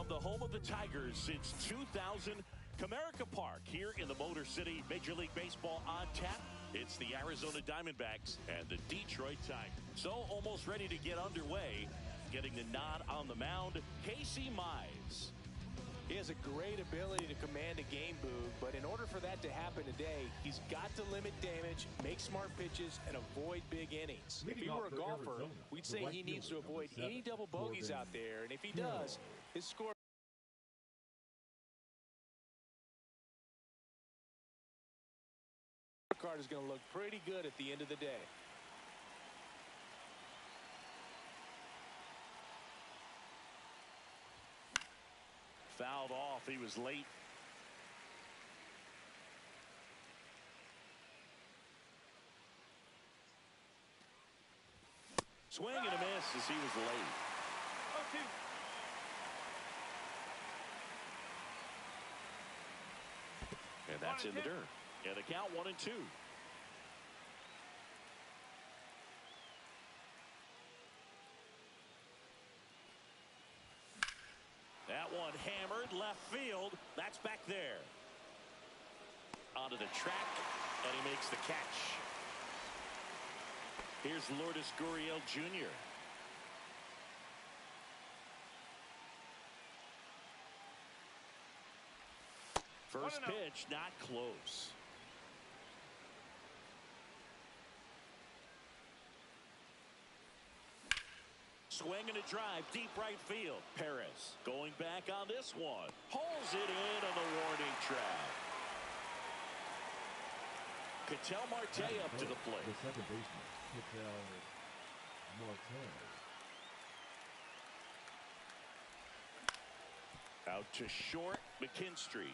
the home of the Tigers since 2000, Comerica Park here in the Motor City. Major League Baseball on tap. It's the Arizona Diamondbacks and the Detroit Tigers. So almost ready to get underway. Getting the nod on the mound, Casey Mize. He has a great ability to command a game, Boog, but in order for that to happen today, he's got to limit damage, make smart pitches, and avoid big innings. If he were a golfer, we'd say he needs to avoid any double bogeys out there, and if he does, his score card is going to look pretty good at the end of the day. Fouled off. He was late. Swing and a miss as he was late. And that's in the dirt. And the count 1-2. That one hammered left field. That's back there. Onto the track, and he makes the catch. Here's Lourdes Gurriel Jr. First pitch, not close. Swing and a drive, deep right field. Perez going back on this one. Hauls it in on the warning track. Ketel Marte up to the plate. The second baseman, Ketel Marte. Out to short, McKinstry.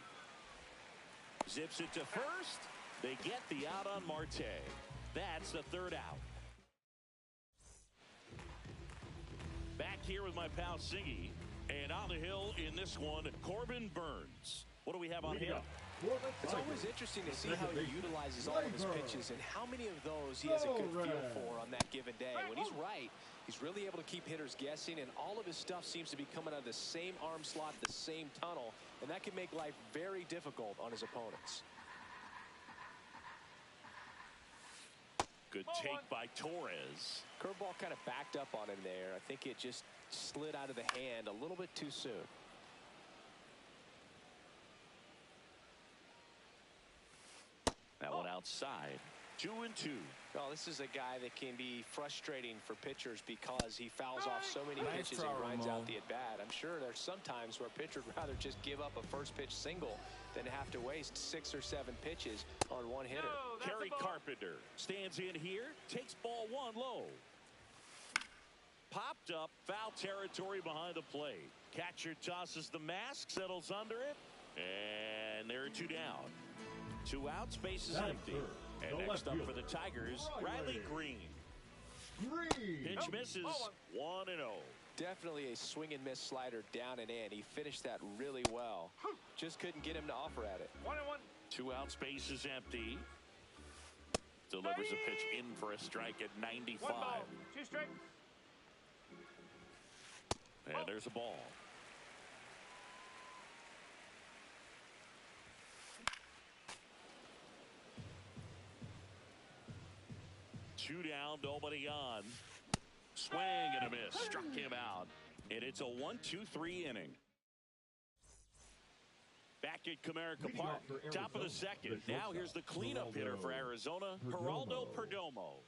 Zips it to first. They get the out on Marte. That's the third out. Back here with my pal Siggy. And on the hill in this one, Corbin Burns. What do we have on him? It's always interesting to see how he utilizes all of his pitches and how many of those he has a good feel for on that given day. When he's right, he's really able to keep hitters guessing, and all of his stuff seems to be coming out of the same arm slot, the same tunnel, and that can make life very difficult on his opponents. Good take by Torres. Curveball kind of backed up on him there. I think it just slid out of the hand a little bit too soon. That one outside. 2-2. Well, this is a guy that can be frustrating for pitchers because he fouls off so many pitches and grinds out the at-bat. I'm sure there's some times where a pitcher would rather just give up a first pitch single than have to waste 6 or 7 pitches on one hitter. Kerry Carpenter stands in here, takes ball 1 low. Popped up, foul territory behind the plate. Catcher tosses the mask, settles under it, and there are 2 down. 2 outs, base is empty. And next up for the Tigers, Riley Green. Pitch misses, 1-0. Definitely a swing and miss slider down and in. He finished that really well. Just couldn't get him to offer at it. 1-1. 2 outs, base is empty. Delivers a pitch in for a strike at 95. 2 strikes. And there's a ball. Two down, nobody on. Swing and a miss. Struck him out. And it's a 1-2-3 inning. Back at Comerica Park. Top of the second. Now here's the cleanup hitter for Arizona, Geraldo Perdomo.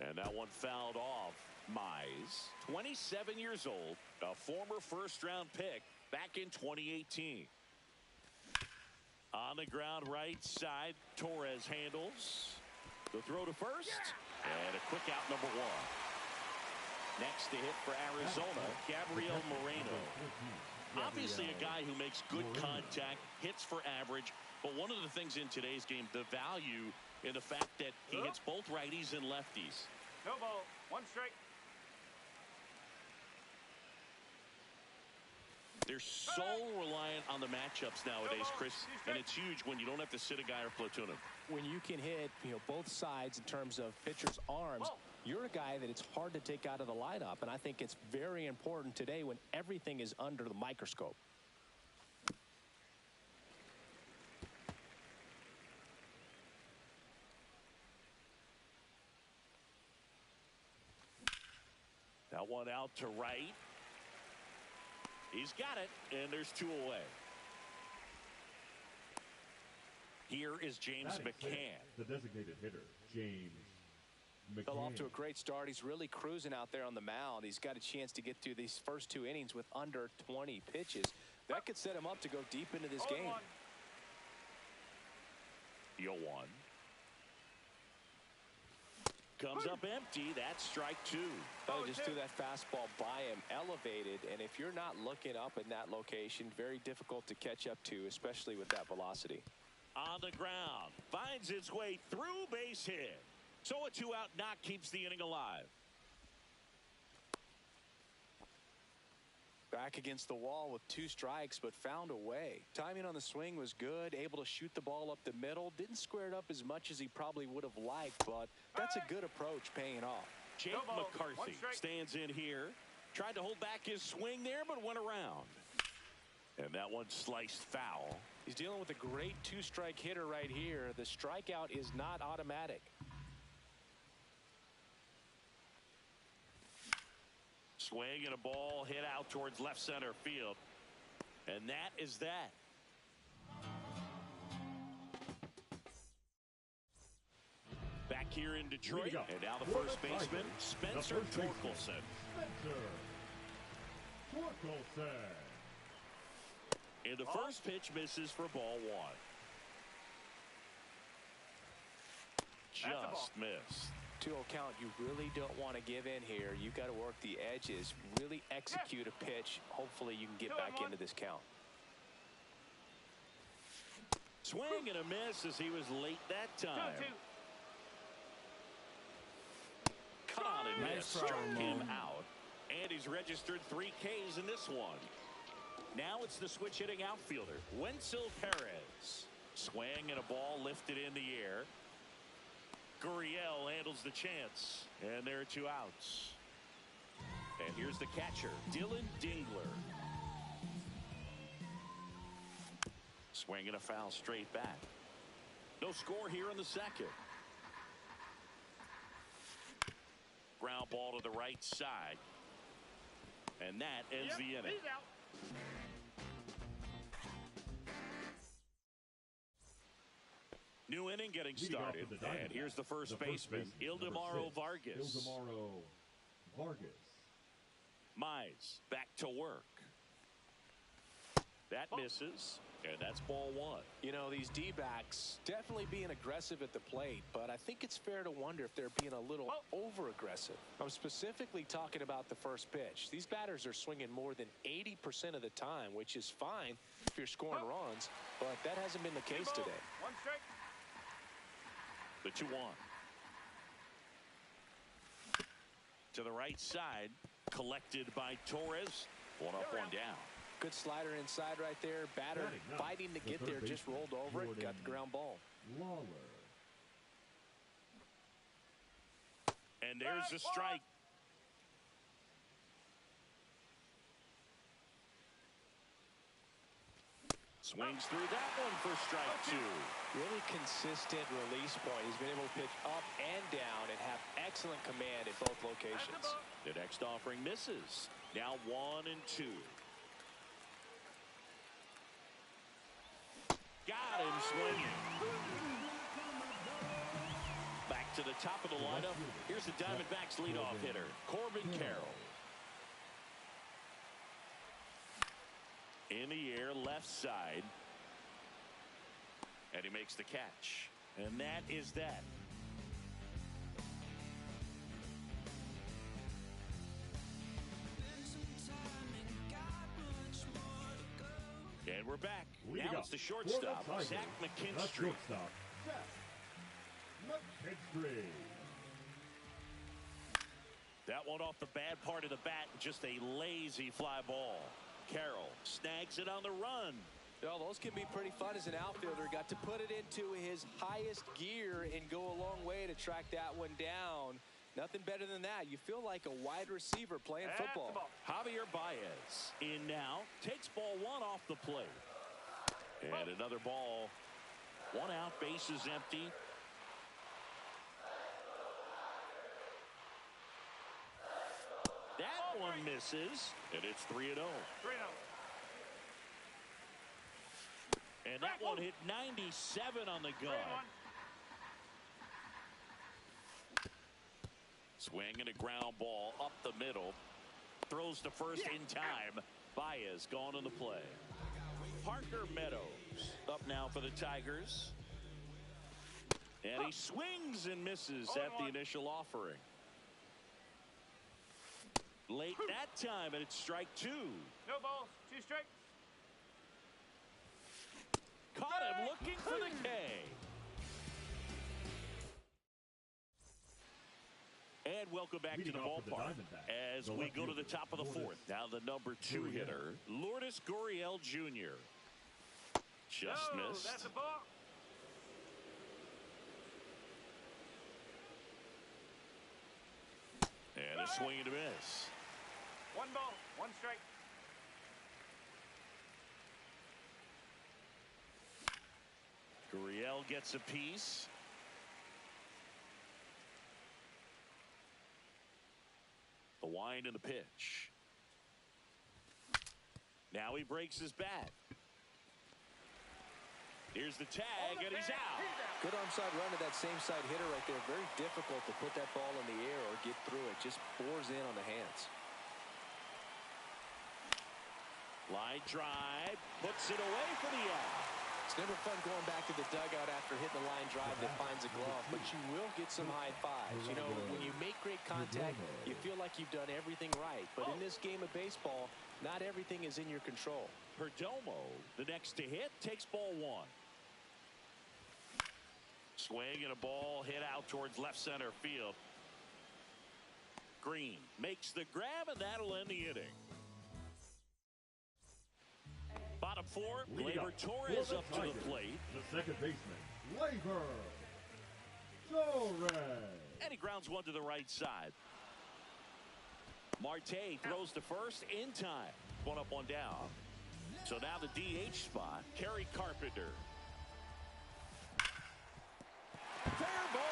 And that one fouled off. Mize, 27 years old, a former first-round pick back in 2018. On the ground right side, Torres handles. The throw to first, and a quick out number 1. Next to hit for Arizona, Gabriel Moreno. Obviously a guy who makes good contact, hits for average, but one of the things in today's game, the value in the fact that he hits both righties and lefties. No ball, 1 strike. They're so reliant on the matchups nowadays, Chris, and it's huge when you don't have to sit a guy or platoon him. When you can hit, both sides in terms of pitchers' arms, You're a guy that it's hard to take out of the lineup, and I think it's very important today when everything is under the microscope. That one out to right. He's got it, and there's 2 away. Here is James McCann. The designated hitter, James McCann. Fell off to a great start. He's really cruising out there on the mound. He's got a chance to get through these first 2 innings with under 20 pitches. That could set him up to go deep into this game. 0-1. Comes up empty. That's strike 2. Probably just threw that fastball by him, elevated, and if you're not looking up in that location, very difficult to catch up to, especially with that velocity. On the ground, finds its way through, base hit. So a 2-out knock keeps the inning alive. Back against the wall with 2 strikes, but found a way. Timing on the swing was good, able to shoot the ball up the middle. Didn't square it up as much as he probably would have liked, but that's a good approach paying off. Jake McCarthy stands in here. Tried to hold back his swing there, but went around. And that one sliced foul. He's dealing with a great 2-strike hitter right here. The strikeout is not automatic. Swing and a ball hit out towards left center field. And that is that. Back here in Detroit. And now the first baseman, Spencer Torkelson. And the first pitch misses for ball 1. Just missed. 2-0 count. You really don't want to give in here. You got to work the edges, really execute a pitch. Hopefully you can get back into this count. Swing and a miss as he was late that time. Caught and missed, struck him out. And he's registered 3 Ks in this one. Now it's the switch hitting outfielder, Wenzel Perez. Swing and a ball lifted in the air. Gurriel handles the chance, and there are 2 outs. And here's the catcher, Dylan Dingler. Swing and a foul straight back. No score here in the second. Ground ball to the right side. And that ends the inning. He's out. New inning getting started, and here's the first baseman, Ildemaro Vargas. Mize back to work. That misses, and that's ball 1. You know, these D-backs definitely being aggressive at the plate, but I think it's fair to wonder if they're being a little over-aggressive. I'm specifically talking about the first pitch. These batters are swinging more than 80% of the time, which is fine if you're scoring runs, but that hasn't been the case today. 1 strike. The 2-1. To the right side, collected by Torres. 1 up, 1 down. Good slider inside right there. Batter fighting to get there, just rolled over it, got the ground ball. And there's a strike. Swings through that one for strike 2. Really consistent release point. He's been able to pitch up and down and have excellent command at both locations. The next offering misses. Now 1 and 2. Got him swinging. Back to the top of the lineup. Here's the Diamondbacks leadoff hitter, Corbin Carroll. In the air, left side. And he makes the catch. And that is that. And we're back. Now it's the shortstop, Zach McKinstry. That one off the bad part of the bat, just a lazy fly ball. Carroll snags it on the run. Well, those can be pretty fun as an outfielder. Got to put it into his highest gear and go a long way to track that one down. Nothing better than that. You feel like a wide receiver playing That's football. the ball. Javier Baez in now. Takes ball one off the plate. And another ball. One out, bases empty. That one misses, and it's 3-0. 3-0. And that one hit 97 on the gun. 3-1. Swing and a ground ball up the middle. Throws to first in time. Baez gone on the play. Parker Meadows up now for the Tigers. And he swings and misses at the initial offering. Late that time, and it's strike two. No balls. 2 strikes. Caught him looking for the K. And welcome back to the ballpark as we go to the top of the fourth. Now the number 2 hitter, Lourdes Gurriel Jr. Just missed. That's a ball. And a swing and a miss. 1 ball. 1 strike. Gurriel gets a piece. The wind and the pitch. Now he breaks his bat. Here's the tag, and he's out. Good onside run to that same side hitter right there. Very difficult to put that ball in the air or get through it. Just bores in on the hands. Line drive, puts it away for the out. It's never fun going back to the dugout after hitting a line drive that finds a glove, but you will get some high fives. You know, when you make great contact, you feel like you've done everything right. But in this game of baseball, not everything is in your control. Perdomo, the next to hit, takes ball 1. Swing and a ball hit out towards left center field. Green makes the grab, and that'll end the inning. Bottom 4, Gleyber Torres up to the plate. The second baseman, Gleyber Torres. And he grounds one to the right side. Marte throws to first in time. 1 up, 1 down. So now the DH spot, Kerry Carpenter. Fair ball.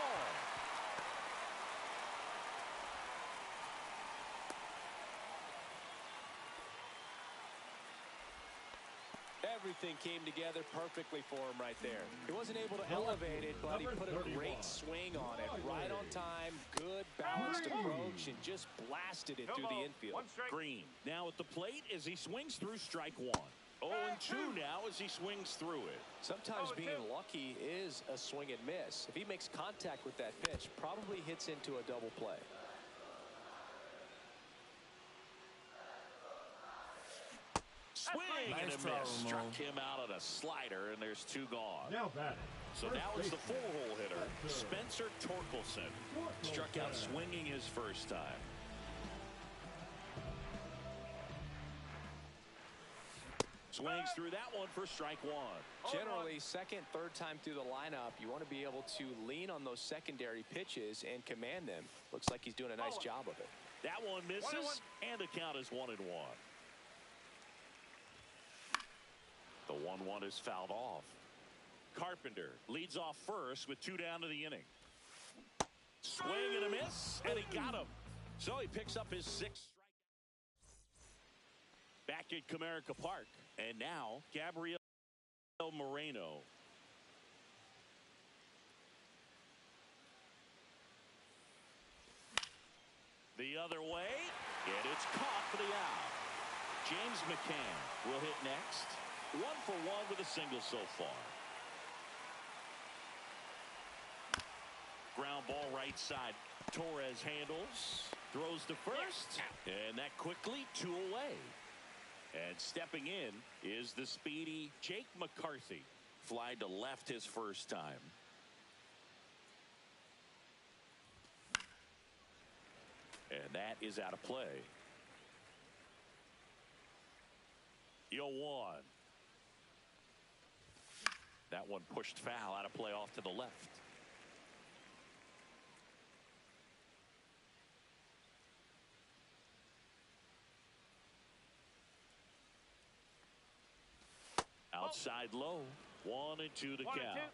Everything came together perfectly for him right there. He wasn't able to elevate it, but he put a great swing on it. Right on time, good balanced approach, and just blasted it through the infield. 1 strike. Green now at the plate as he swings through strike 1. 0-2 now as he swings through it. Sometimes being lucky is a swing and miss. If he makes contact with that pitch, probably hits into a double play. Swing and a miss. Struck him out on a slider, and there's 2 gone. Now batting. So now it's the 4-hole hitter, Spencer Torkelson. Struck out swinging his first time. Swings through that one for strike 1. Generally, second, third time through the lineup, you want to be able to lean on those secondary pitches and command them. Looks like he's doing a nice job of it. That one misses, and the count is 1-1. The 1-1 is fouled off. Carpenter leads off first with 2 down to the inning. Swing and a miss, and he got him. So he picks up his 6th strikeout. Back at Comerica Park, and now Gabriel Moreno. The other way, and it's caught for the out. James McCann will hit next. 1 for 1 with a single so far. Ground ball right side. Torres handles, throws to first, and that quickly 2 away. And stepping in is the speedy Jake McCarthy. Fly to left his first time. And that is out of play. 0-1. That one pushed foul, out of play off to the left. Outside low. 1-2 to 1 count. and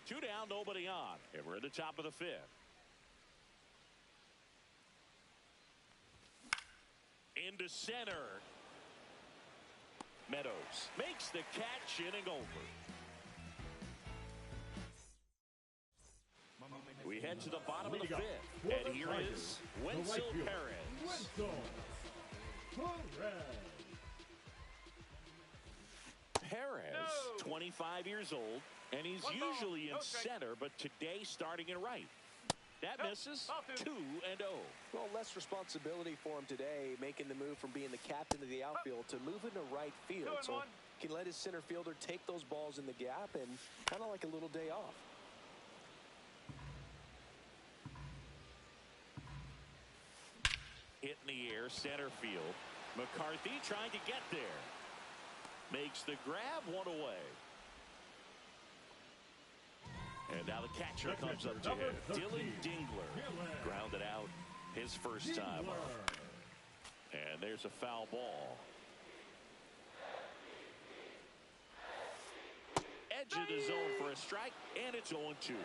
2. 2 down, nobody on. And we're at the top of the 5th. Into center. Meadows makes the catch, inning over. We head to the bottom of the 5th. And here is Wenzel Perez. Perez, 25 years old, and he's usually in center, but today starting in right. That misses. 2-0. Well, less responsibility for him today, making the move from being the captain of the outfield to moving to right field. So he can let his center fielder take those balls in the gap and kind of like a little day off. Hit in the air, center field. McCarthy trying to get there. Makes the grab, 1 away. And now the catcher comes up to him. Dylan Dingler grounded out his first time up. And there's a foul ball. Edge of the zone for a strike, and it's 0-2.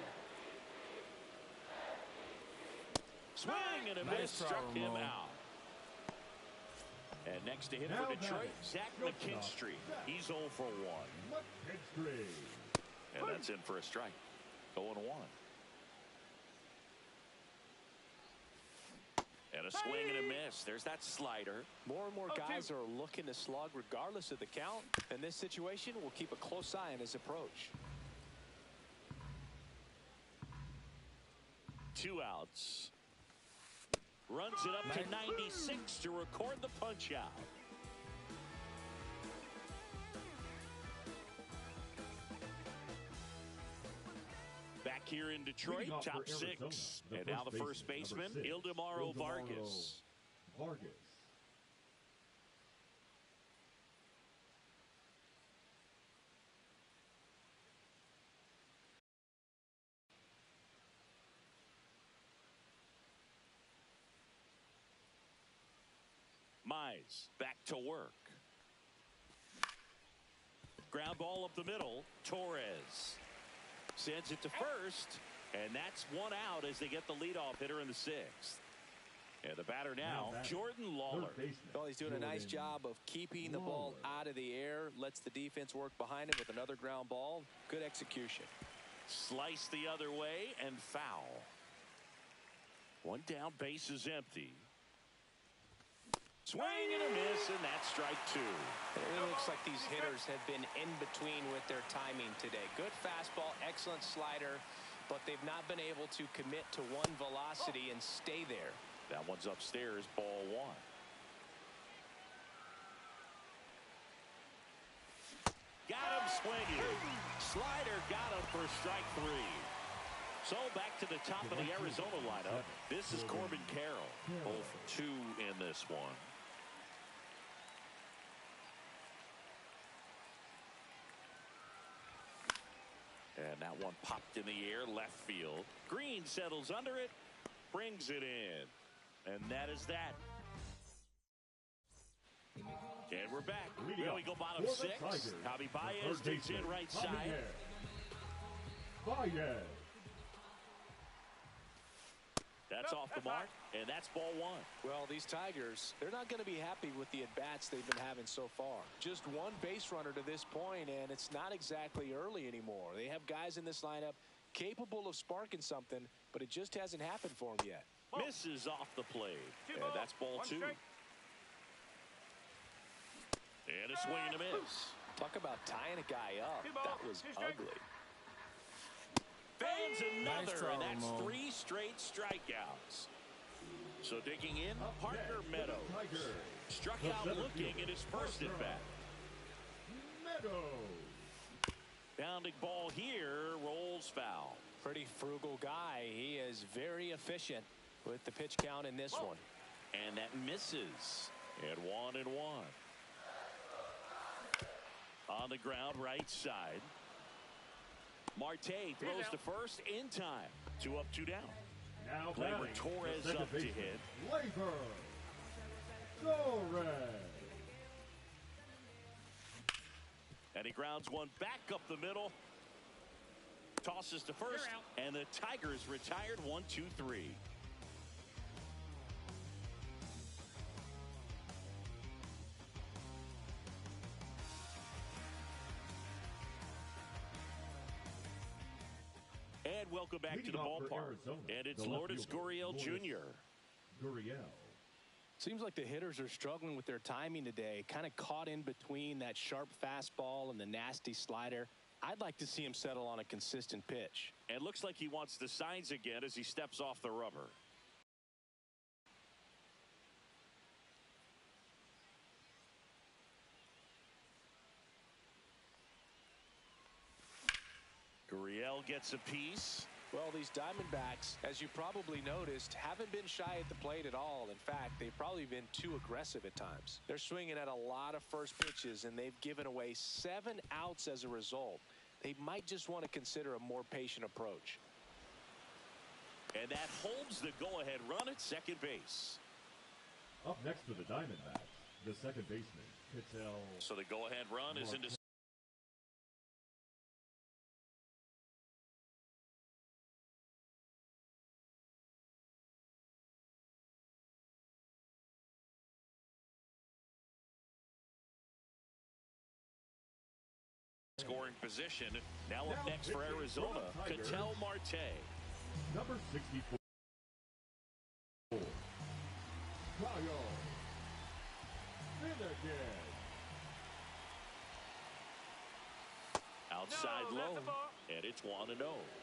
Swing and a miss, struck him out. And next to hit for Detroit, Zach McKinstry. He's 0 for 1. And that's in for a strike. 0-1. And a swing and a miss. There's that slider. More and more guys are looking to slug regardless of the count. In this situation, we'll keep a close eye on his approach. 2 outs. Runs it up to 96 to record the punch out. Back here in Detroit, top 6. And now the first baseman, Ildemaro Vargas. Mize back to work. Ground ball up the middle. Torres sends it to first, and that's 1 out as they get the leadoff hitter in the 6th. And the batter now, Jordan Lawler. Well, he's doing a nice job of keeping the ball out of the air. Lets the defense work behind him with another ground ball. Good execution. Slice the other way and foul. 1 down, base is empty. Swing and a miss, and that's strike 2. It looks like these hitters have been in between with their timing today. Good fastball, excellent slider, but they've not been able to commit to one velocity and stay there. That one's upstairs, ball 1. Got him swinging. Slider got him for strike 3. So back to the top of the Arizona lineup. This is Corbin Carroll. 0 for 2 in this one. And that one popped in the air, left field. Green settles under it, brings it in. And that is that. And we're back. Here we go, bottom 6. Javi Baez takes in right side. That's off the mark, and that's ball 1. Well, these Tigers, they're not going to be happy with the at-bats they've been having so far. Just 1 base runner to this point, and it's not exactly early anymore. They have guys in this lineup capable of sparking something, but it just hasn't happened for them yet. Misses off the plate, and that's ball 2. And a swing and a miss. Talk about tying a guy up. That was ugly. Fans another, and that's 3 straight strikeouts. So digging in, partner Meadows. Struck out looking at his first at bat. Bounding ball here, rolls foul. Pretty frugal guy. He is very efficient with the pitch count in this one. And that misses. And 1-1. On the ground, right side. Marte throws to first in time. 2 up, 2 down. Now Gleyber batting, Torres the second up to baseman, hit. Gleyber Torres. And he grounds one back up the middle. Tosses to first, and the Tigers retired 1-2-3. And welcome back to the ballpark. Arizona, And it's Lourdes Gurriel Jr. Gurriel. Seems like the hitters are struggling with their timing today. Kind of caught in between that sharp fastball and the nasty slider. I'd like to see him settle on a consistent pitch. And looks like he wants the signs again as he steps off the rubber. Gurriel gets a piece. Well, these Diamondbacks, as you probably noticed, haven't been shy at the plate at all. In fact, they've probably been too aggressive at times. They're swinging at a lot of first pitches, and they've given away 7 outs as a result. They might just want to consider a more patient approach. And that holds the go-ahead run at second base. Up next for the Diamondbacks, the second baseman, Pitzel. So the go-ahead run is into scoring position. Now up next for Arizona, Ketel Marte. Number 64. Kyle Finnegan. Outside No, low, that's a ball. and it's 1-0.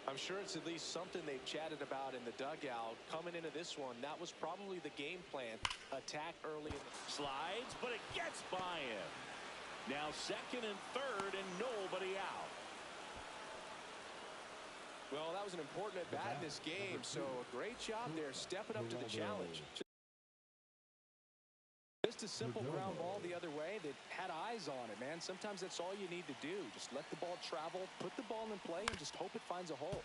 I'm sure it's at least something they've chatted about in the dugout. Coming into this one, that was probably the game plan. Attack early in the Slides, but it gets by him. Now second and third, and nobody out. Well, that was an important at-bat in this game, so a great job there stepping up to the challenge. Just a simple ground ball the other way that had eyes on it, man. Sometimes that's all you need to do. Just let the ball travel, put the ball in play, and just hope it finds a hole.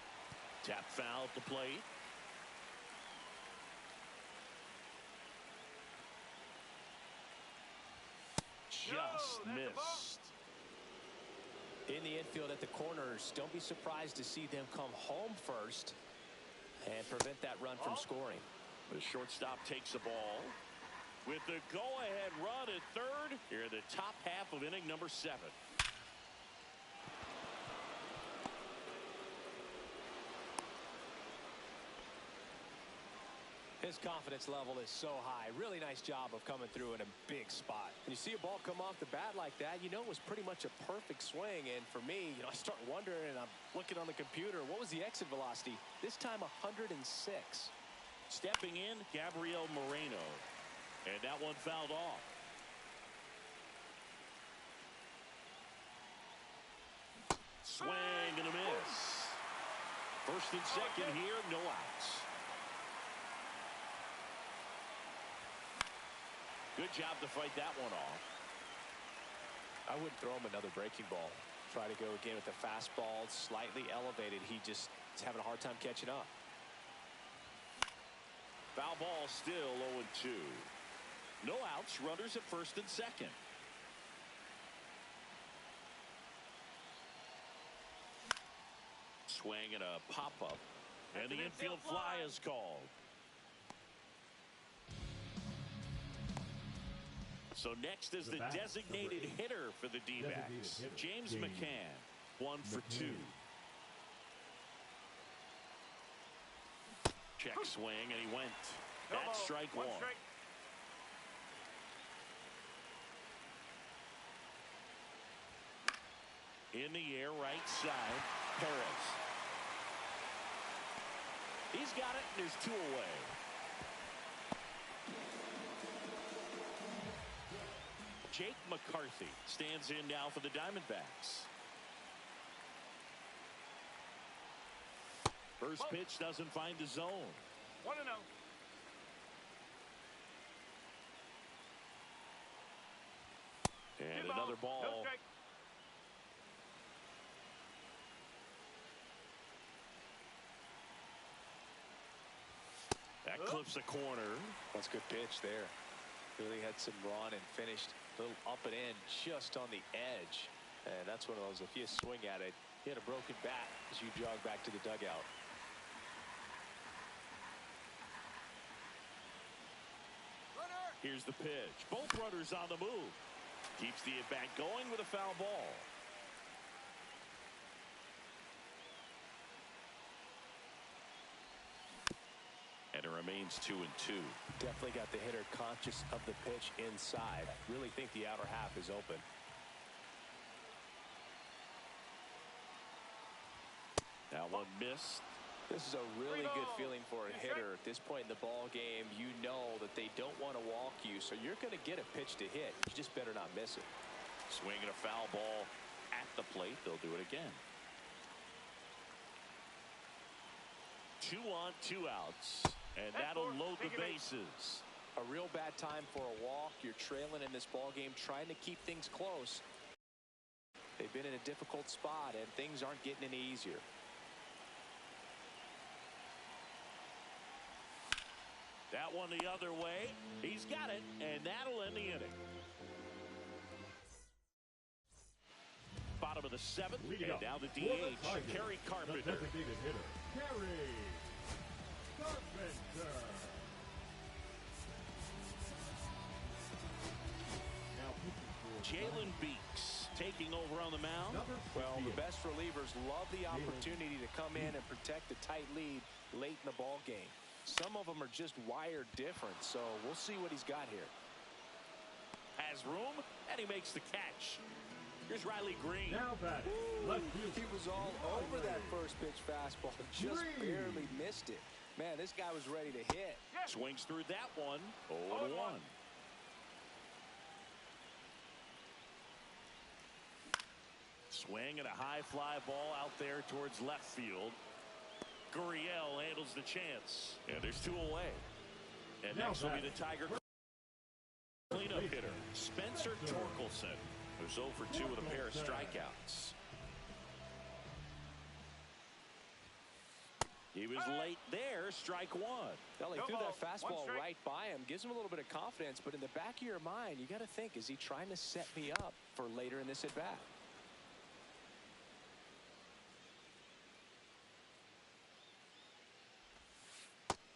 Tap foul at the plate. Just No, that's a ball. missed. In the infield at the corners, don't be surprised to see them come home first and prevent that run from scoring. The shortstop takes the ball. With the go-ahead run at third, here in the top half of inning number 7. His confidence level is so high. Really nice job of coming through in a big spot. When you see a ball come off the bat like that, you know it was pretty much a perfect swing. And for me, I start wondering, and I'm looking on the computer, what was the exit velocity? This time 106. Stepping in, Gabriel Moreno. And that one fouled off. Swing and a miss. First and second here, no outs. Good job to fight that one off. I wouldn't throw him another breaking ball. Try to go again with the fastball, slightly elevated. He just is having a hard time catching up. Foul ball still 0-2. No outs, runners at first and second. Swing and a pop-up. And the infield fly is called. So next is the designated hitter for the D-backs, James McCann, 1 for 2. Check swing, and he went. That's strike one. Strike. In the air, right side, Perez. He's got it, and there's 2 away. Jake McCarthy stands in now for the Diamondbacks. First pitch doesn't find the zone. 1-0. And another ball. No strike. clips a corner. That's a good pitch there. Really had some run and finished a little up and in just on the edge. And that's one of those, if you swing at it, you hit a broken bat as you jog back to the dugout. Here's the pitch. Both runners on the move. Keeps the at-bat going with a foul ball. And it remains 2-2. Definitely got the hitter conscious of the pitch inside. Really think the outer half is open. That one missed. This is a really good feeling for a hitter at this point in the ball game. You know that they don't want to walk you, so you're going to get a pitch to hit. You just better not miss it. Swinging a foul ball at the plate. They'll do it again. 2 on, 2 outs. And that'll load the bases. A real bad time for a walk. You're trailing in this ball game, trying to keep things close. They've been in a difficult spot, and things aren't getting any easier. That one the other way. He's got it, and that'll end the inning. Bottom of the 7th, and now the DH, Kerry Carpenter. The designated hitter, Kerry Carpenter. Jalen Beeks taking over on the mound. Well, the best relievers love the opportunity to come in and protect a tight lead late in the ball game. Some of them are just wired different, so we'll see what he's got here. Has room, and he makes the catch. Here's Riley Green. Now batting, left field. He was all over that first pitch fastball, just barely missed it. Man, this guy was ready to hit. Swings through that one. 0-1. Swing and a high fly ball out there towards left field. Gurriel handles the chance, and there's 2 away. And next will be the Tiger cleanup hitter, Spencer Torkelson, who's 0 for 2 with a pair of strikeouts. He was late there, strike 1. Well, he threw that fastball right by him, gives him a little bit of confidence, but in the back of your mind, you got to think, is he trying to set me up for later in this at bat?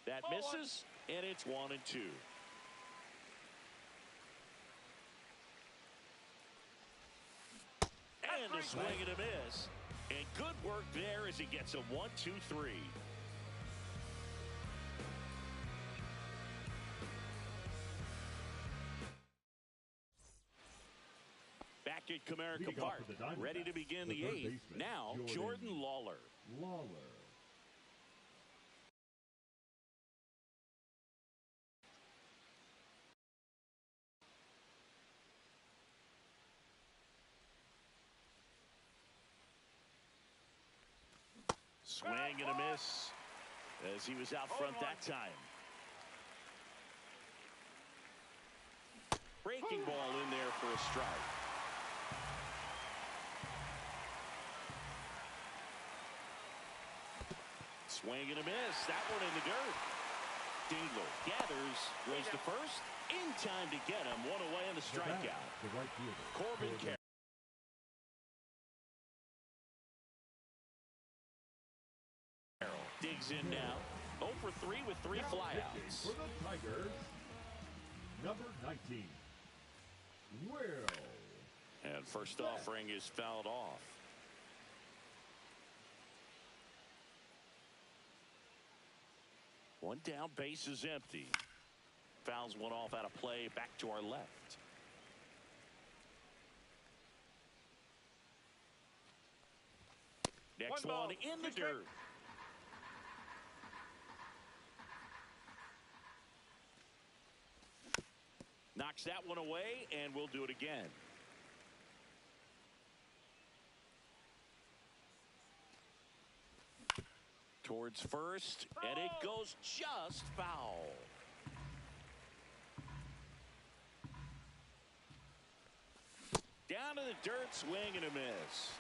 That misses, and it's 1-2. And a swing and a miss. And good work there as he gets a 1-2-3. Back at Comerica Park, ready to begin the 8th. Now, Jordan Lawler. Swing and a miss as he was out front that time. Breaking ball in there for a strike. Swing and a miss. That one in the dirt. Dingler gathers, goes to first. In time to get him. One away on the strikeout. Corbin Carroll. Digs in now. 0 for 3 with 3 flyouts. For the Tigers, number 19, Will. And first offering is fouled off. One down, base is empty. Fouls one off out of play, back to our left. Next one in the dirt. Knocks that one away, and we'll do it again. Towards first, and it goes just foul. Down to the dirt, swing and a miss.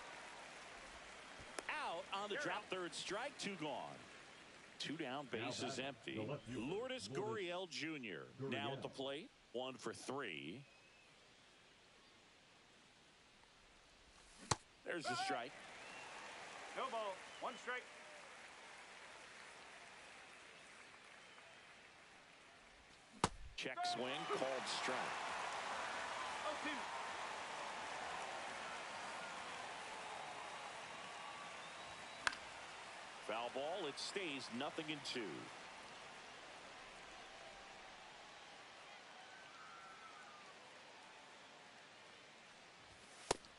Out on the drop, third strike, 2 gone. Two down, bases empty. Lourdes Gurriel Jr. now at the plate. 1 for 3. There's a strike. No ball. 1 strike. Check swing, called strike. 0-2. Foul ball. It stays 0-2.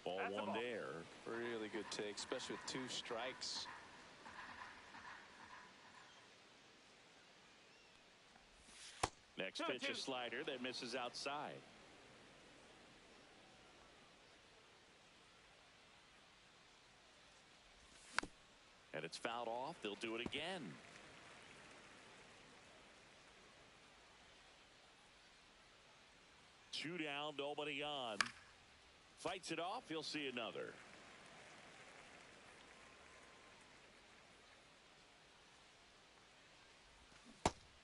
Ball That's a one ball. there. Really good take, especially with 2 strikes. Next pitch, a slider that misses outside. And it's fouled off. They'll do it again. Two down, nobody on. Fights it off. He'll see another.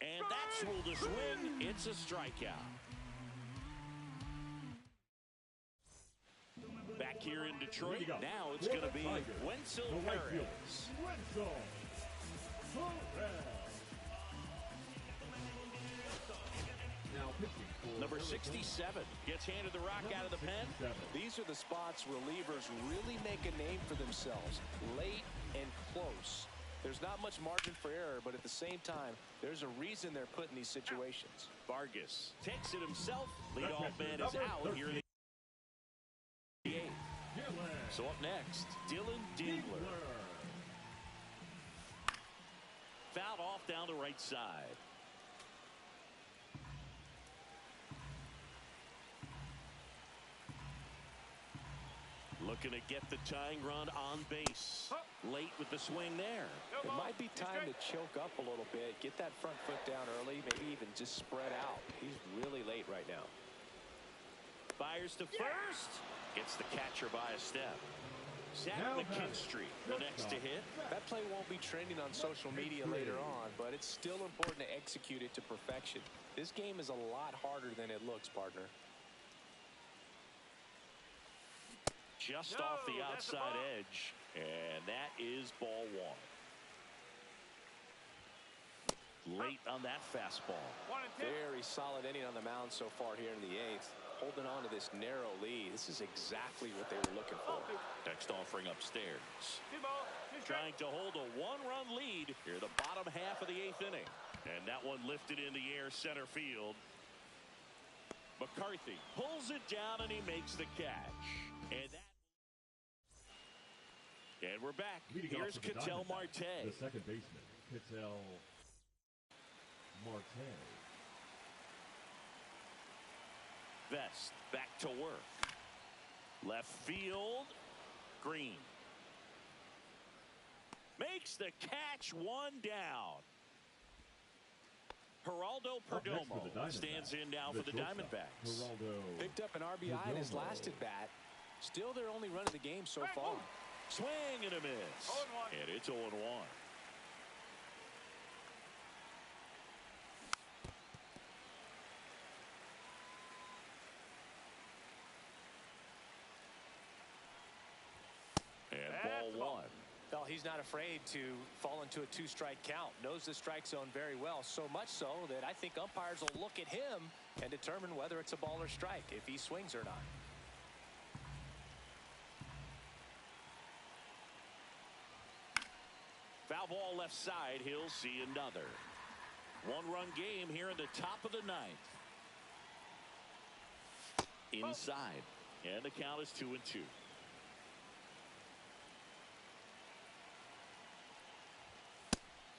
And that's ruled a swing. It's a strikeout. Back here in Detroit. Now it's going to be Wenzel Perez. Number 67 gets handed the rock out of the pen. These are the spots relievers really make a name for themselves. Late and close. There's not much margin for error, but at the same time, there's a reason they're put in these situations. Vargas takes it himself. Leadoff man is out here in the 8th. So up next, Dylan Dingler. Fouled off down the right side. Looking to get the tying run on base. Late with the swing there. It might be time to choke up a little bit, get that front foot down early, maybe even just spread out. He's really late right now. Fires to first. Gets the catcher by a step. Zach McKinstry, the next to hit. That play won't be trending on social media later on, but it's still important to execute it to perfection. This game is a lot harder than it looks, partner. Just off the outside edge, and that is ball 1. Late on that fastball. 1 and 2. Very solid inning on the mound so far here in the 8th. Holding on to this narrow lead. This is exactly what they were looking for. Next offering upstairs. 2 ball. 2 strike. Trying to hold a 1-run lead here the bottom half of the 8th inning. And that one lifted in the air center field. McCarthy pulls it down and he makes the catch. And we're back. Here's Ketel Marte. The second baseman, Ketel Marte. Vest back to work. Left field. Green. Makes the catch, 1 down. Geraldo Perdomo stands in now for the Diamondbacks. Picked up an RBI in his last at bat. Still their only run of the game so far. Swing and a miss. 0-1. And it's 0-1. And ball 1. Well, he's not afraid to fall into a 2-strike count. Knows the strike zone very well. So much so that I think umpires will look at him and determine whether it's a ball or strike, if he swings or not. Foul ball left side. He'll see another. 1-run game here in the top of the 9th. Inside. And the count is 2-2.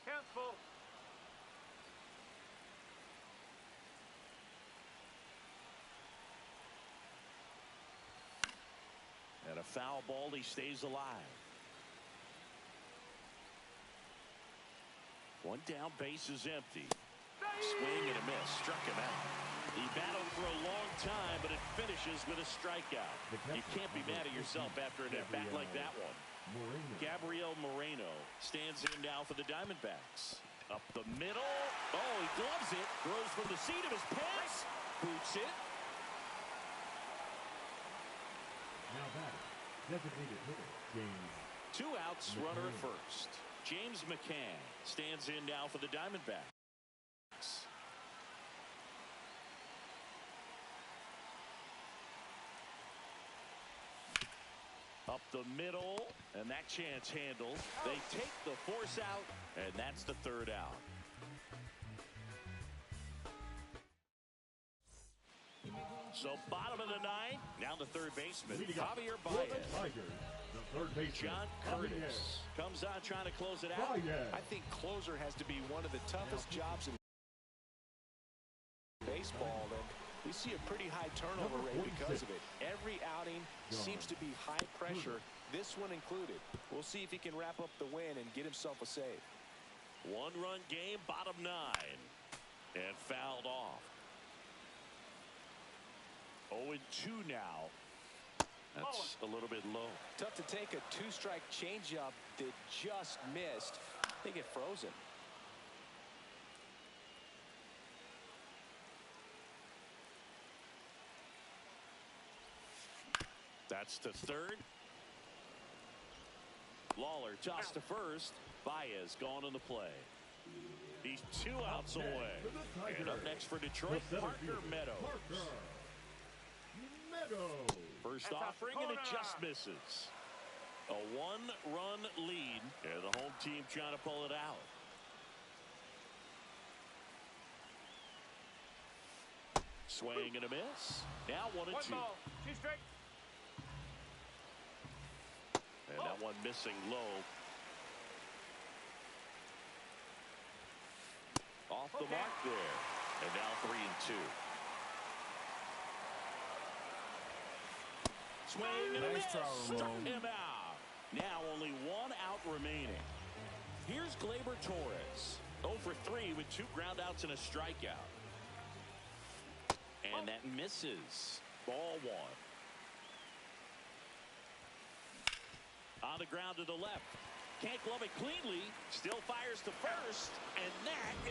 Count's full. And a foul ball. He stays alive. 1 down, base is empty. Swing and a miss. Struck him out. He battled for a long time, but it finishes with a strikeout. You can't be mad at yourself after an at-bat like that one. Gabriel Moreno stands in now for the Diamondbacks. Up the middle. Oh, he gloves it. Throws from the seat of his pants. Boots it. Now batting, designated hitter, James. 2 outs, McCann. runner at first. James McCann stands in now for the Diamondbacks. Up the middle, and that chance handled. They take the force out, and that's the 3rd out. So bottom of the 9th, now the 3rd baseman, Leading up Javier for the Baez. Tigers, the third baseman, John Curtis comes on trying to close it out. Baez. I think closer has to be one of the toughest jobs in baseball, and we see a pretty high turnover Number rate because 46. of it. Every outing seems to be high pressure, this one included. We'll see if he can wrap up the win and get himself a save. 1-run game, bottom 9, and fouled off. 0-2 now. That's a little bit low. Tough to take a 2-strike changeup that just missed. They get frozen. That's the 3rd. Lawler tossed to first. Baez gone in the play. He's 2 outs away. And up next for Detroit, Parker Meadows. First offering, and it just misses. A 1-run lead, and the home team trying to pull it out. Swing and a miss. Now 1-2. 1 ball, 2 strikes. And that one missing low. Off the mark there. And now 3-2. Swing and a miss. Struck him out. Now only 1 out remaining. Here's Gleyber Torres. 0 for 3 with 2 ground outs and a strikeout. And that misses. Ball 1. On the ground to the left. Can't glove it cleanly. Still fires to first. And that is